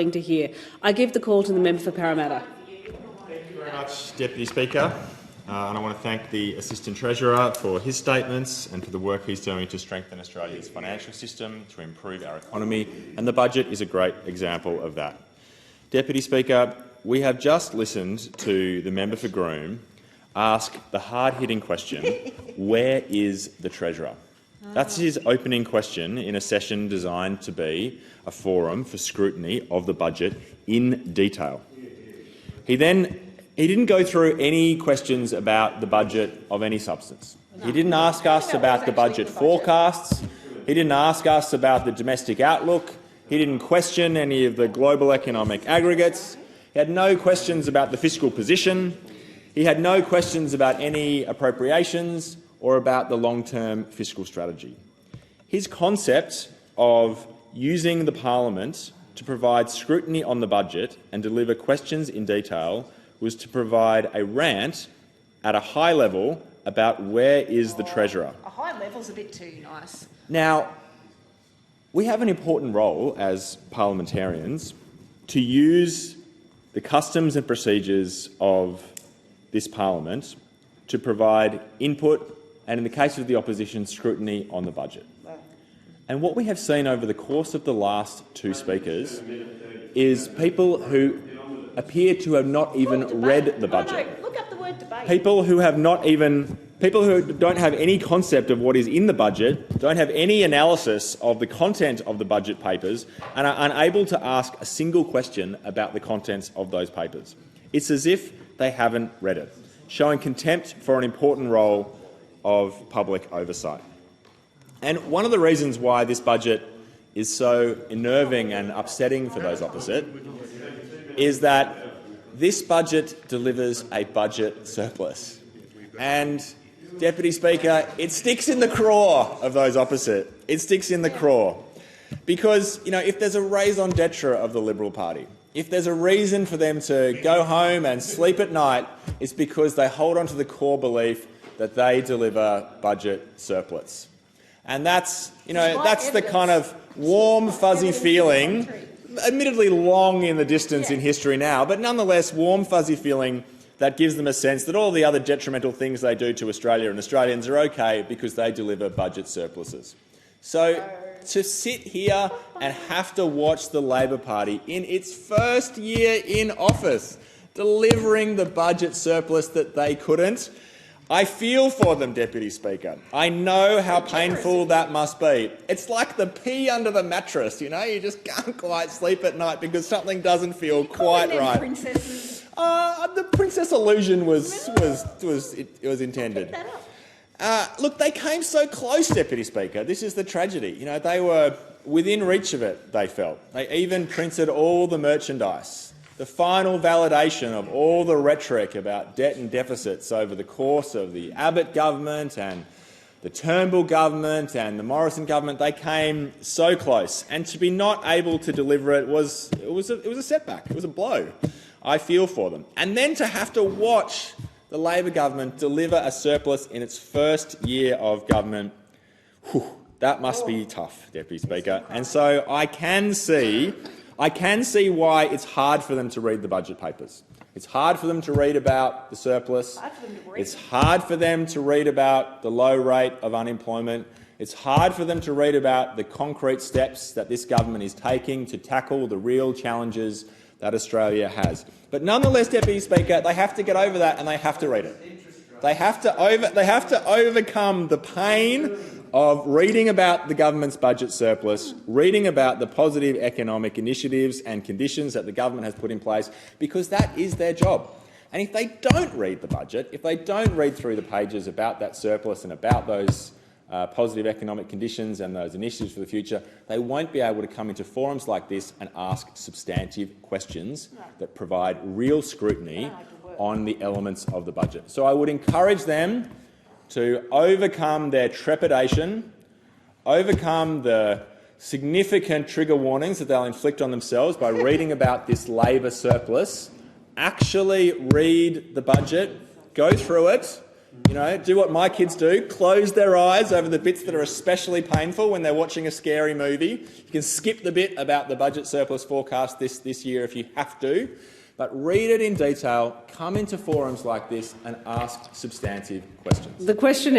to hear. I give the call to the member for Parramatta. Thank you very much, Deputy Speaker. And I want to thank the Assistant Treasurer for his statements and for the work he's doing to strengthen Australia's financial system, to improve our economy, and the budget is a great example of that. Deputy Speaker, we have just listened to the member for Groom ask the hard-hitting question, where is the Treasurer? That's his opening question in a session designed to be a forum for scrutiny of the budget in detail. He didn't go through any questions about the budget of any substance. He didn't ask us about the budget forecasts. He didn't ask us about the domestic outlook. He didn't question any of the global economic aggregates. He had no questions about the fiscal position. He had no questions about any appropriations or about the long-term fiscal strategy. His concept of using the parliament to provide scrutiny on the budget and deliver questions in detail was to provide a rant at a high level about where is the Treasurer. A high level's a bit too nice. Now, we have an important role as parliamentarians to use the customs and procedures of this parliament to provide input and, in the case of the opposition, scrutiny on the budget. And what we have seen over the course of the last two speakers is people who appear to have not even read the budget. No, look up the word debate. People who don't have any concept of what is in the budget, don't have any analysis of the content of the budget papers, and are unable to ask a single question about the contents of those papers. It's as if they haven't read it, showing contempt for an important role of public oversight. And one of the reasons why this budget is so unnerving and upsetting for those opposite is that this budget delivers a budget surplus. And, Deputy Speaker, it sticks in the craw of those opposite. It sticks in the craw. Because, if there's a raison d'etre of the Liberal Party, if there's a reason for them to go home and sleep at night, it's because they hold on to the core belief that they deliver budget surplus. And that's the kind of warm, fuzzy feeling, admittedly long in the distance in history now, but nonetheless warm, fuzzy feeling that gives them a sense that all the other detrimental things they do to Australia and Australians are okay because they deliver budget surpluses. So to sit here and have to watch the Labor Party in its first year in office delivering the budget surplus that they couldn't, I feel for them, Deputy Speaker. I know how painful that must be. It's like the pee under the mattress, you just can't quite sleep at night because something doesn't feel quite right. Princesses. The princess illusion was intended. Look, they came so close, Deputy Speaker. This is the tragedy. They were within reach of it, they felt. They even printed all the merchandise. The final validation of all the rhetoric about debt and deficits over the course of the Abbott government and the Turnbull government and the Morrison government, they came so close. And to be not able to deliver it was a setback. It was a blow. I feel for them. And then to have to watch the Labor government deliver a surplus in its first year of government, that must be tough, Deputy Speaker. And so I can see why it's hard for them to read the budget papers. It's hard for them to read about the surplus. It's hard for them to read about the low rate of unemployment. It's hard for them to read about the concrete steps that this government is taking to tackle the real challenges that Australia has. But nonetheless, Deputy Speaker, they have to get over that and they have to read it. They have to overcome the pain of reading about the government's budget surplus, reading about the positive economic initiatives and conditions that the government has put in place, because that is their job. And if they don't read the budget, if they don't read through the pages about that surplus and about those positive economic conditions and those initiatives for the future, they won't be able to come into forums like this and ask substantive questions that provide real scrutiny on the elements of the budget. So I would encourage them to overcome their trepidation, overcome the significant trigger warnings that they'll inflict on themselves by reading about this Labor surplus, actually read the budget, go through it, You know, do what my kids do, close their eyes over the bits that are especially painful when they're watching a scary movie. You can skip the bit about the budget surplus forecast this year if you have to, but read it in detail, come into forums like this and ask substantive questions. The question